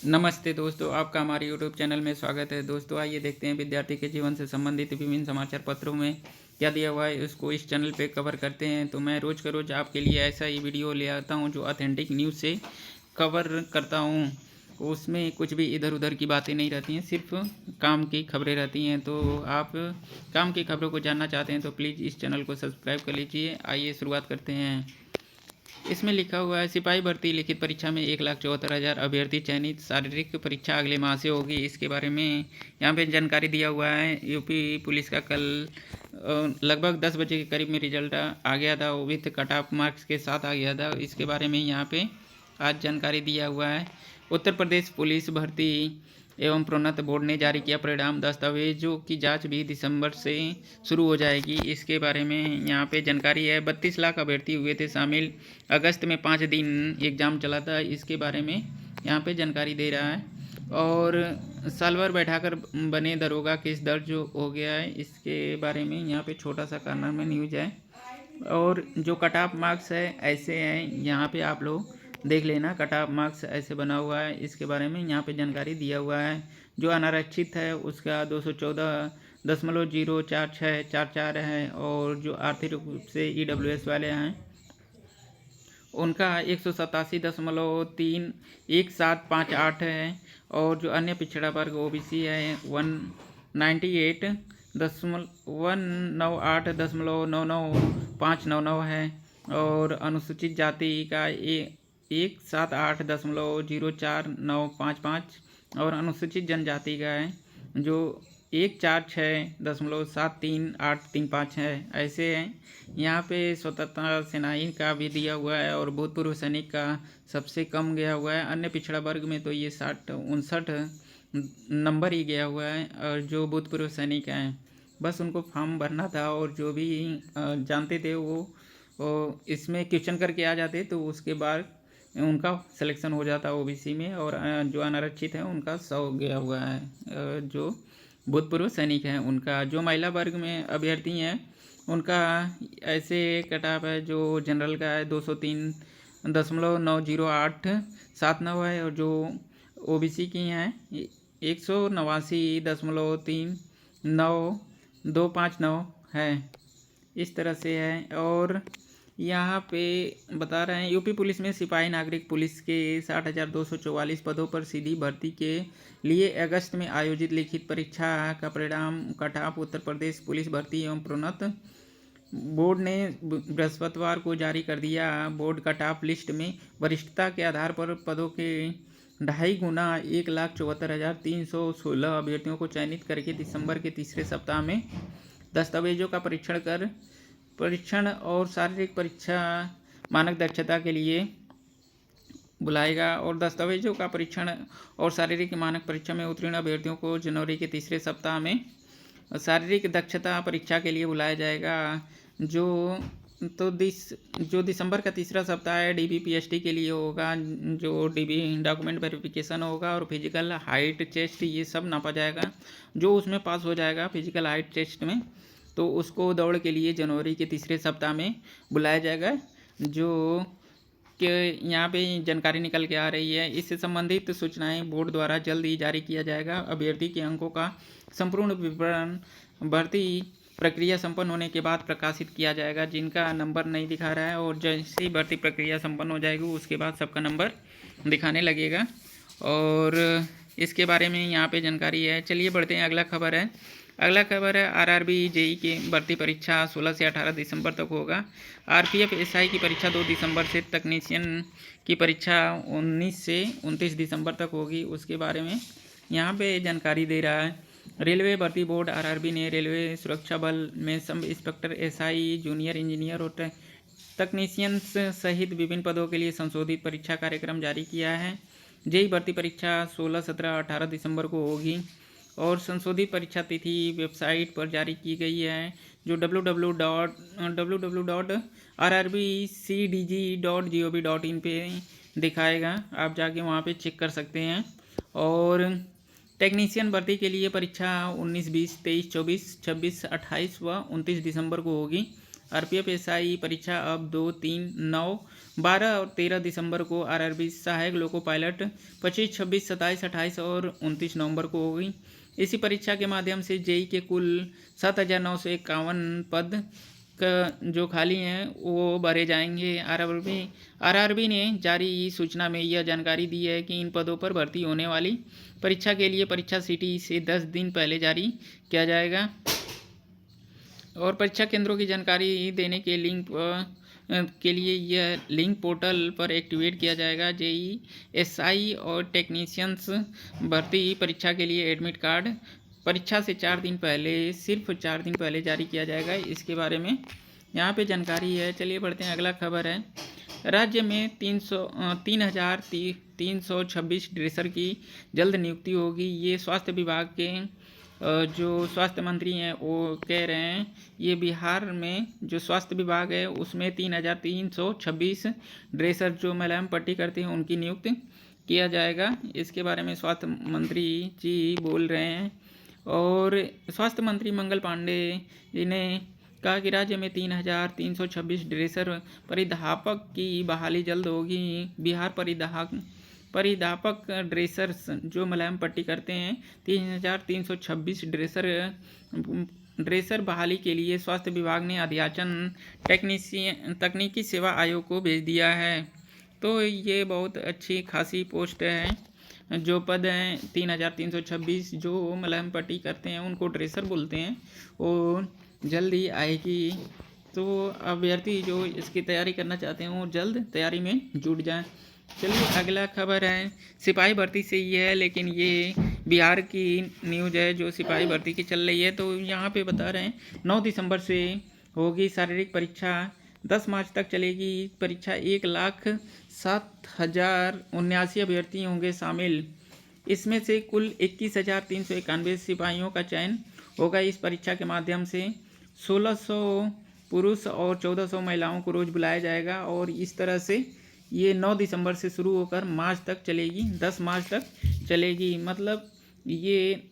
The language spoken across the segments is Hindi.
नमस्ते दोस्तों, आपका हमारे यूट्यूब चैनल में स्वागत है। दोस्तों आइए देखते हैं विद्यार्थी के जीवन से संबंधित विभिन्न समाचार पत्रों में क्या दिया हुआ है, उसको इस चैनल पे कवर करते हैं। तो मैं रोज़ का रोज़ आपके लिए ऐसा ही वीडियो ले आता हूं जो ऑथेंटिक न्यूज़ से कवर करता हूं। उसमें कुछ भी इधर उधर की बातें नहीं रहती हैं, सिर्फ काम की खबरें रहती हैं। तो आप काम की खबरों को जानना चाहते हैं तो प्लीज़ इस चैनल को सब्सक्राइब कर लीजिए। आइए शुरुआत करते हैं। इसमें लिखा हुआ है सिपाही भर्ती लिखित परीक्षा में 1,74,000 अभ्यर्थी चयनित, शारीरिक परीक्षा अगले माह से होगी। इसके बारे में यहाँ पे जानकारी दिया हुआ है। यूपी पुलिस का कल लगभग 10 बजे के करीब में रिजल्ट आ गया था, वो विथ कट ऑफ मार्क्स के साथ आ गया था। इसके बारे में यहाँ पे आज जानकारी दिया हुआ है। उत्तर प्रदेश पुलिस भर्ती एवं प्रोन्नत बोर्ड ने जारी किया परिणाम, दस्तावेजों की जांच भी दिसंबर से शुरू हो जाएगी। इसके बारे में यहाँ पे जानकारी है। 32 लाख अभ्यर्थी हुए थे शामिल, अगस्त में 5 दिन एग्ज़ाम चला था। इसके बारे में यहाँ पे जानकारी दे रहा है। और साल भर बैठाकर बने दरोगा केस दर्ज हो गया है। इसके बारे में यहाँ पे छोटा सा कॉर्नर में न्यूज है। और जो कट ऑफ मार्क्स है ऐसे हैं, यहाँ पे आप लोग देख लेना। कट ऑफ मार्क्स ऐसे बना हुआ है। इसके बारे में यहाँ पे जानकारी दिया हुआ है। जो अनारक्षित है उसका 214.04644 है। और जो आर्थिक रूप से EWS वाले हैं उनका 187.31758 है। और जो अन्य पिछड़ा वर्ग OBC है 198.198.99599 है। और अनुसूचित जाति का 178.04955 और अनुसूचित जनजाति का है जो 146.73835 है। ऐसे हैं। यहाँ पे स्वतंत्रता सेनानी का भी दिया हुआ है और भूतपूर्व सैनिक का सबसे कम गया हुआ है। अन्य पिछड़ा वर्ग में तो ये 59 नंबर ही गया हुआ है। और जो भूतपूर्व सैनिक हैं बस उनको फॉर्म भरना था, और जो भी जानते थे वो इसमें क्वेश्चन करके आ जाते तो उसके बाद उनका सिलेक्शन हो जाता OBC में। और जो अनारक्षित है उनका 100 गया हुआ है। जो भूतपूर्व सैनिक हैं उनका। जो महिला वर्ग में अभ्यर्थी हैं उनका ऐसे कट ऑफ है। जो जनरल का है 203.90879 है। और जो OBC की हैं 189.39259 है। इस तरह से है। और यहाँ पे बता रहे हैं यूपी पुलिस में सिपाही नागरिक पुलिस के 60,244 पदों पर सीधी भर्ती के लिए अगस्त में आयोजित लिखित परीक्षा का परिणाम cut off Uttar Pradesh police भर्ती एवं प्रोन्नत बोर्ड ने बृहस्पतिवार को जारी कर दिया। बोर्ड कट ऑफ लिस्ट में वरिष्ठता के आधार पर पदों के 2.5 गुना 1,74,316 अभ्यर्थियों को चयनित करके दिसंबर के तीसरे सप्ताह में दस्तावेजों का परीक्षण और शारीरिक परीक्षा मानक दक्षता के लिए बुलाएगा। और दस्तावेजों का परीक्षण और शारीरिक मानक परीक्षा में उत्तीर्ण अभ्यर्थियों को जनवरी के तीसरे सप्ताह में शारीरिक दक्षता परीक्षा के लिए बुलाया जाएगा। जो दिसंबर का तीसरा सप्ताह है DBPST के लिए होगा। जो DB डॉक्यूमेंट वेरिफिकेशन होगा और फिजिकल हाइट टेस्ट ये सब नापा जाएगा। जो उसमें पास हो जाएगा फिजिकल हाइट टेस्ट में तो उसको दौड़ के लिए जनवरी के तीसरे सप्ताह में बुलाया जाएगा। जो कि यहाँ पे जानकारी निकल के आ रही है। इससे संबंधित सूचनाएं बोर्ड द्वारा जल्द ही जारी किया जाएगा। अभ्यर्थी के अंकों का संपूर्ण विवरण भर्ती प्रक्रिया संपन्न होने के बाद प्रकाशित किया जाएगा। जिनका नंबर नहीं दिखा रहा है और जैसे ही भर्ती प्रक्रिया संपन्न हो जाएगी उसके बाद सबका नंबर दिखाने लगेगा। और इसके बारे में यहाँ पे जानकारी है। चलिए बढ़ते हैं। अगला खबर है RRB JEE की भर्ती परीक्षा 16 से 18 दिसंबर तक होगा। RPF SI की परीक्षा 2 दिसंबर से, तकनीशियन की परीक्षा 19 से 29 दिसंबर तक होगी। उसके बारे में यहाँ पे जानकारी दे रहा है। रेलवे भर्ती बोर्ड RRB ने रेलवे सुरक्षा बल में sub inspector SI, junior engineer और तकनीशियंस सहित विभिन्न पदों के लिए संशोधित परीक्षा कार्यक्रम जारी किया है। JEE भर्ती परीक्षा 16, 17, 18 दिसंबर को होगी। और संशोधित परीक्षा तिथि वेबसाइट पर जारी की गई है जो www.rrbcdg.gov.in पे दिखाएगा। आप जाके वहाँ पे चेक कर सकते हैं। और टेक्नीशियन भर्ती के लिए परीक्षा 19, 20, 23, 24, 26, 28 व 29 दिसंबर को होगी। RPF SI परीक्षा अब 2, 3, 9 12 और 13 दिसंबर को आरआरबी सहायक लोको पायलट, 25, 26, 27, 28 और 29 नवंबर को होगी। इसी परीक्षा के माध्यम से जेई के कुल 7,951 पद जो खाली हैं वो भरे जाएंगे। आरआरबी ने जारी सूचना में यह जानकारी दी है कि इन पदों पर भर्ती होने वाली परीक्षा के लिए परीक्षा सिटी से 10 दिन पहले जारी किया जाएगा और परीक्षा केंद्रों की जानकारी देने के लिंक के लिए यह लिंक पोर्टल पर एक्टिवेट किया जाएगा। जेई एसआई और टेक्नीशियंस भर्ती परीक्षा के लिए एडमिट कार्ड परीक्षा से 4 दिन पहले, सिर्फ 4 दिन पहले जारी किया जाएगा। इसके बारे में यहाँ पे जानकारी है। चलिए बढ़ते हैं, अगला खबर है। राज्य में 3,326 ड्रेसर की जल्द नियुक्ति होगी। ये स्वास्थ्य विभाग के जो स्वास्थ्य मंत्री हैं वो कह रहे हैं। ये बिहार में जो स्वास्थ्य विभाग है उसमें 3,326 ड्रेसर जो मुलायम पट्टी करते हैं उनकी नियुक्त किया जाएगा। इसके बारे में स्वास्थ्य मंत्री जी बोल रहे हैं। और स्वास्थ्य मंत्री मंगल पांडे जी ने कहा कि राज्य में 3,326 ड्रेसर परिधापक की बहाली जल्द होगी। बिहार परिधापक ड्रेसर्स जो मुलायम पट्टी करते हैं 3,326 ड्रेसर बहाली के लिए स्वास्थ्य विभाग ने अध्याचन तकनीकी सेवा आयोग को भेज दिया है। तो ये बहुत अच्छी खासी पोस्ट है। जो पद हैं 3,326 जो मुलायम पट्टी करते हैं उनको ड्रेसर बोलते हैं, वो जल्दी आएगी। तो अभ्यर्थी जो इसकी तैयारी करना चाहते हैं वो जल्द तैयारी में जुट जाएं। चलिए अगला खबर है सिपाही भर्ती से ही है, लेकिन ये बिहार की न्यूज़ है जो सिपाही भर्ती की चल रही है। तो यहाँ पे बता रहे हैं 9 दिसंबर से होगी शारीरिक परीक्षा, 10 मार्च तक चलेगी परीक्षा। 1,07,079 अभ्यर्थी होंगे शामिल। इसमें से कुल 21,391 सिपाहियों का चयन होगा। इस परीक्षा के माध्यम से 1,600 पुरुष और 1,400 महिलाओं को रोज बुलाया जाएगा और इस तरह से ये 9 दिसंबर से शुरू होकर मार्च तक चलेगी, 10 मार्च तक चलेगी। मतलब ये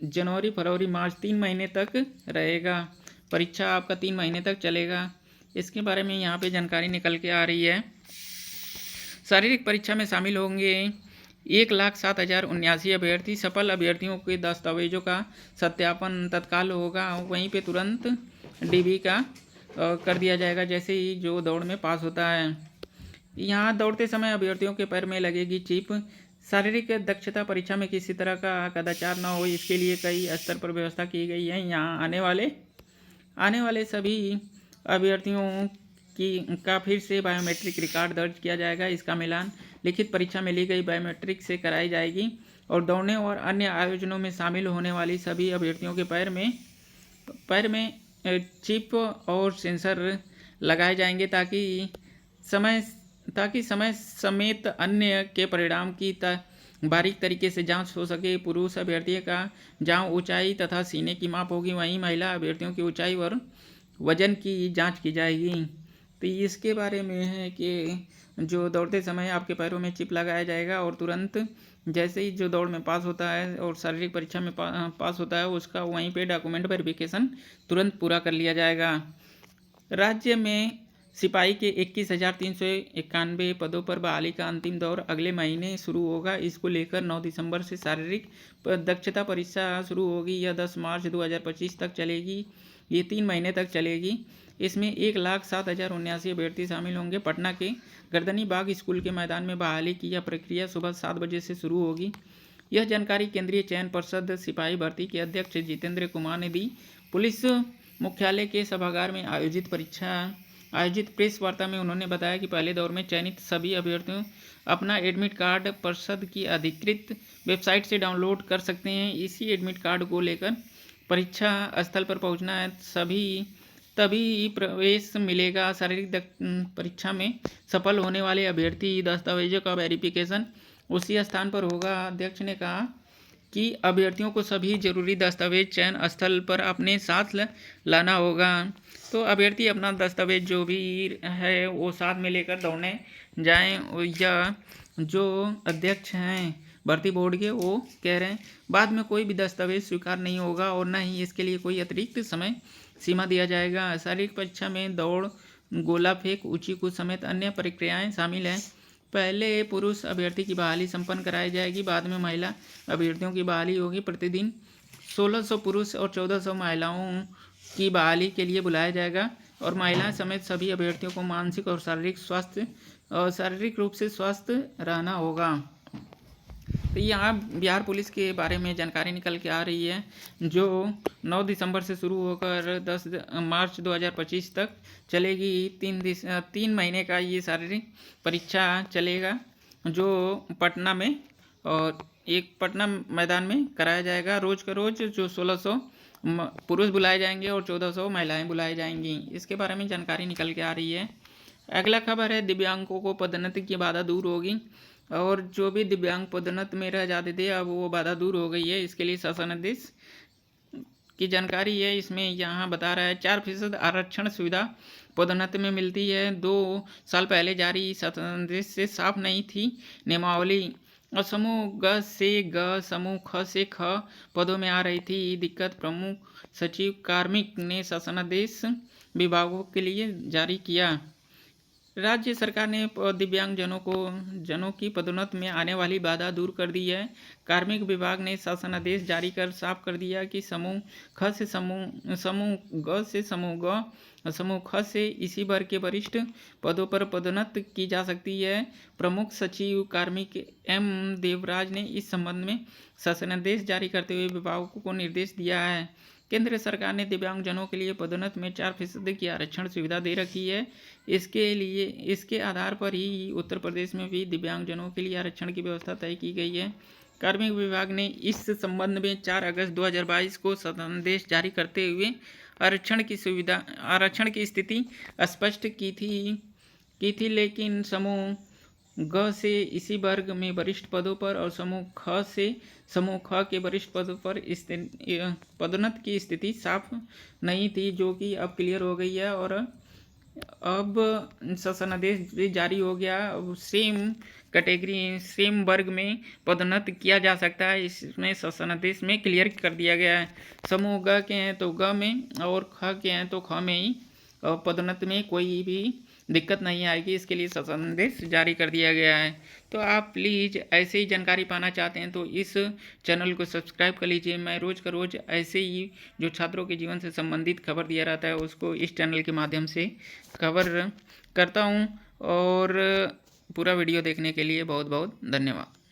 जनवरी, फरवरी, मार्च 3 महीने तक रहेगा परीक्षा, आपका 3 महीने तक चलेगा। इसके बारे में यहाँ पे जानकारी निकल के आ रही है। शारीरिक परीक्षा में शामिल होंगे 1,07,079 अभ्यर्थी। सफल अभ्यर्थियों के दस्तावेजों का सत्यापन तत्काल होगा, वहीं पे तुरंत डीबी का कर दिया जाएगा जैसे ही जो दौड़ में पास होता है। यहाँ दौड़ते समय अभ्यर्थियों के पैर में लगेगी चिप। शारीरिक दक्षता परीक्षा में किसी तरह का कदाचार न हो, इसके लिए कई स्तर पर व्यवस्था की गई है। यहाँ आने वाले सभी अभ्यर्थियों का फिर से बायोमेट्रिक रिकॉर्ड दर्ज किया जाएगा। इसका मिलान लिखित परीक्षा में ली गई बायोमेट्रिक से कराई जाएगी और दौड़ने और अन्य आयोजनों में शामिल होने वाली सभी अभ्यर्थियों के पैर में चिप और सेंसर लगाए जाएंगे ताकि समय समेत अन्य के परिणाम की बारीक तरीके से जांच हो सके। पुरुष अभ्यर्थियों का जहां ऊंचाई तथा सीने की माप होगी, वहीं महिला अभ्यर्थियों की ऊंचाई और वजन की जांच की जाएगी। तो इसके बारे में है कि जो दौड़ते समय आपके पैरों में चिप लगाया जाएगा और तुरंत जैसे ही जो दौड़ में पास होता है और शारीरिक परीक्षा में पास होता है उसका वहीं पे डॉक्यूमेंट वेरिफिकेशन तुरंत पूरा कर लिया जाएगा। राज्य में सिपाही के 21,391 पदों पर बहाली का अंतिम दौर अगले महीने शुरू होगा। इसको लेकर 9 दिसंबर से शारीरिक दक्षता परीक्षा शुरू होगी। यह 10 मार्च 2025 तक चलेगी। ये 3 महीने तक चलेगी। इसमें 1,07,079 अभ्यर्थी शामिल होंगे। पटना के गर्दनी बाग स्कूल के मैदान में बहाली की यह प्रक्रिया सुबह 7 बजे से शुरू होगी। यह जानकारी केंद्रीय चयन परिषद सिपाही भर्ती के अध्यक्ष जितेंद्र कुमार ने दी। पुलिस मुख्यालय के सभागार में आयोजित प्रेस वार्ता में उन्होंने बताया कि पहले दौर में चयनित सभी अभ्यर्थियों अपना एडमिट कार्ड परिषद की अधिकृत वेबसाइट से डाउनलोड कर सकते हैं। इसी एडमिट कार्ड को लेकर परीक्षा स्थल पर पहुंचना है, तभी प्रवेश मिलेगा। शारीरिक परीक्षा में सफल होने वाले अभ्यर्थी दस्तावेजों का वेरिफिकेशन उसी स्थान पर होगा। अध्यक्ष ने कहा कि अभ्यर्थियों को सभी जरूरी दस्तावेज चयन स्थल पर अपने साथ लाना होगा। तो अभ्यर्थी अपना दस्तावेज जो भी है वो साथ में लेकर दौड़ने जाएं। या जो अध्यक्ष हैं भर्ती बोर्ड के वो कह रहे हैं बाद में कोई भी दस्तावेज स्वीकार नहीं होगा और न ही इसके लिए कोई अतिरिक्त समय सीमा दिया जाएगा। शारीरिक परीक्षा में गोला फेंक, ऊंची कूद समेत अन्य प्रक्रियाएं शामिल हैं। पहले पुरुष अभ्यर्थी की बहाली संपन्न कराई जाएगी, बाद में महिला अभ्यर्थियों की बहाली होगी। प्रतिदिन 1600 पुरुष और 1400 महिलाओं की बहाली के लिए बुलाया जाएगा और महिलाएं समेत सभी अभ्यर्थियों को मानसिक और शारीरिक रूप से स्वस्थ रहना होगा। तो यहाँ बिहार पुलिस के बारे में जानकारी निकल के आ रही है, जो 9 दिसंबर से शुरू होकर 10 मार्च 2025 तक चलेगी। 3 महीने का ये शारीरिक परीक्षा चलेगा, जो पटना में और एक पटना मैदान में कराया जाएगा। रोज़ का रोज़ जो 1600 पुरुष बुलाए जाएंगे और 1400 महिलाएं बुलाई जाएंगी। इसके बारे में जानकारी निकल के आ रही है। अगला खबर है, दिव्यांगों को पदोन्नति की बाधा दूर होगी और जो भी दिव्यांग पदोन्नति में रह जाते थे, अब वो बाधा दूर हो गई है। इसके लिए शासनादेश की जानकारी है। इसमें यहाँ बता रहा है 4% आरक्षण सुविधा पदोन्नति में मिलती है। 2 साल पहले जारी शासनादेश से साफ नहीं थी नियमावली और समूह ग से ग, समूह ख से ख पदों में आ रही थी दिक्कत। प्रमुख सचिव कार्मिक ने शासनादेश विभागों के लिए जारी किया। राज्य सरकार ने दिव्यांग जनों की पदोन्नति में आने वाली बाधा दूर कर दी है। कार्मिक विभाग ने शासनादेश जारी कर साफ कर दिया कि समूह ख से समूह ग से समूह ग, समूह ख से इसी वर्ग के वरिष्ठ पदों पर पदोन्नति की जा सकती है। प्रमुख सचिव कार्मिक एम देवराज ने इस संबंध में शासनादेश जारी करते हुए विभागों को निर्देश दिया है। केंद्र सरकार ने दिव्यांगजनों के लिए पदोन्नति में 4% की आरक्षण सुविधा दे रखी है। इसके आधार पर ही उत्तर प्रदेश में भी दिव्यांगजनों के लिए आरक्षण की व्यवस्था तय की गई है। कार्मिक विभाग ने इस संबंध में 4 अगस्त 2022 को शासनादेश जारी करते हुए आरक्षण की स्थिति स्पष्ट की थी, लेकिन समूह ग से इसी वर्ग में वरिष्ठ पदों पर और समूह ख से समूह ख के वरिष्ठ पदों पर पदोन्नति की स्थिति साफ नहीं थी, जो कि अब क्लियर हो गई है और अब शासनादेश भी जारी हो गया। अब सेम कैटेगरी सेम वर्ग में पदोन्नति किया जा सकता है। इसमें शासनादेश में क्लियर कर दिया गया है। समूह ग के हैं तो ग में और ख के हैं तो ख में ही पदोन्नति में कोई भी दिक्कत नहीं आएगी। इसके लिए शासनादेश जारी कर दिया गया है। तो आप प्लीज़ ऐसे ही जानकारी पाना चाहते हैं तो इस चैनल को सब्सक्राइब कर लीजिए। मैं रोज़ का रोज़ ऐसे ही जो छात्रों के जीवन से संबंधित खबर दिया रहता है उसको इस चैनल के माध्यम से कवर करता हूं। और पूरा वीडियो देखने के लिए बहुत बहुत धन्यवाद।